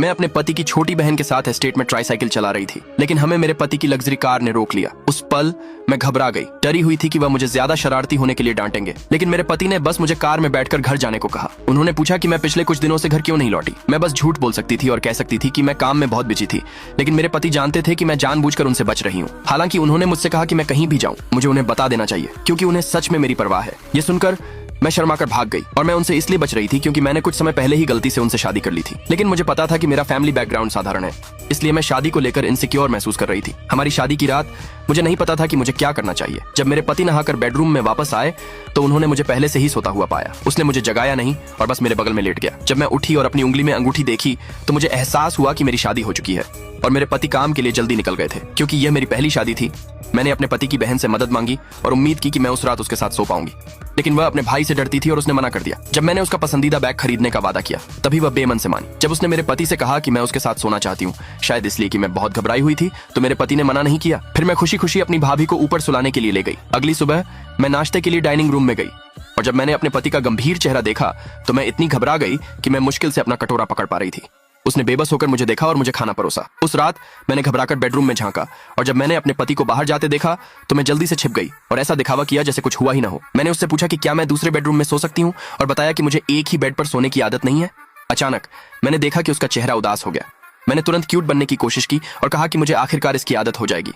मैं अपने पति की छोटी बहन के साथ एस्टेट में ट्राईसाइकिल चला रही थी, लेकिन हमें मेरे पति की लग्जरी कार ने रोक लिया। उस पल मैं घबरा गई, डरी हुई थी कि वह मुझे ज्यादा शरारती होने के लिए डांटेंगे, लेकिन मेरे पति ने बस मुझे कार में बैठकर घर जाने को कहा। उन्होंने पूछा कि मैं पिछले कुछ दिनों से घर क्यों नहीं लौटी। मैं बस झूठ बोल सकती थी और कह सकती थी कि मैं काम में बहुत बिजी थी, लेकिन मेरे पति जानते थे कि मैं जानबूझकर उनसे बच रही हूँ। हालांकि उन्होंने मुझसे कहा कि मैं कहीं भी जाऊं मुझे उन्हें बता देना चाहिए, क्योंकि उन्हें सच में मेरी परवाह है। ये सुनकर मैं शर्माकर भाग गई और मैं उनसे इसलिए बच रही थी क्योंकि मैंने कुछ समय पहले ही गलती से उनसे शादी कर ली थी। लेकिन मुझे पता था कि मेरा फैमिली बैकग्राउंड साधारण है, इसलिए मैं शादी को लेकर इनसिक्योर महसूस कर रही थी। हमारी शादी की रात मुझे नहीं पता था कि मुझे क्या करना चाहिए। जब मेरे पति नहाकर बेडरूम में वापस आए तो उन्होंने मुझे पहले से ही सोता हुआ पाया। उसने मुझे जगाया नहीं और बस मेरे बगल में लेट गया। जब मैं उठी और अपनी उंगली में अंगूठी देखी तो मुझे एहसास हुआ कि मेरी शादी हो चुकी है और मेरे पति काम के लिए जल्दी निकल गए थे। क्योंकि यह मेरी पहली शादी थी, मैंने अपने पति की बहन से मदद मांगी और उम्मीद की कि मैं उस रात उसके साथ सो पाऊंगी, लेकिन वह अपने भाई से डरती थी और उसने मना कर दिया। जब मैंने उसका पसंदीदा बैग खरीदने का वादा किया तभी वह बेमन से मानी। जब उसने मेरे पति से कहा कि मैं उसके साथ सोना चाहती हूँ, शायद इसलिए कि मैं बहुत घबराई हुई थी, तो मेरे पति ने मना नहीं किया। फिर मैं खुशी खुशी अपनी भाभी को ऊपर सुलाने के लिए ले गई। अगली सुबह मैं नाश्ते के लिए डाइनिंग रूम में गई और जब मैंने अपने पति का गंभीर चेहरा देखा तो मैं इतनी घबरा गई कि मैं मुश्किल से अपना कटोरा पकड़ पा रही थी। उसने बेबस होकर मुझे देखा और मुझे खाना परोसा। उस रात मैंने घबराकर बेडरूम में झांका और जब मैंने अपने पति को बाहर जाते देखा तो मैं जल्दी से छिप गई और ऐसा दिखावा किया जैसे कुछ हुआ ही ना हो। मैंने उससे पूछा कि क्या मैं दूसरे बेडरूम में सो सकती हूँ और बताया कि मुझे एक ही बेड पर सोने की आदत नहीं है। अचानक मैंने देखा कि उसका चेहरा उदास हो गया। मैंने तुरंत क्यूट बनने की कोशिश की और कहा कि मुझे आखिरकार इसकी आदत हो जाएगी।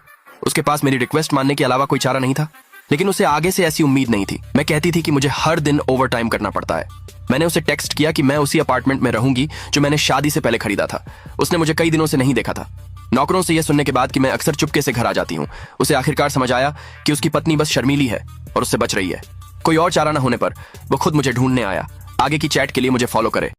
उसके पास मेरी रिक्वेस्ट मानने के अलावा कोई चारा नहीं था, लेकिन उसे आगे से ऐसी उम्मीद नहीं थी। मैं कहती थी कि मुझे हर दिन ओवर टाइम करना पड़ता है। मैंने उसे टेक्स्ट किया कि मैं उसी अपार्टमेंट में रहूंगी जो मैंने शादी से पहले खरीदा था। उसने मुझे कई दिनों से नहीं देखा था। नौकरों से यह सुनने के बाद कि मैं अक्सर चुपके से घर आ जाती हूँ, उसे आखिरकार समझ आया कि उसकी पत्नी बस शर्मीली है और उससे बच रही है। कोई और चारा न होने पर वो खुद मुझे ढूंढने आया। आगे की चैट के लिए मुझे फॉलो करे।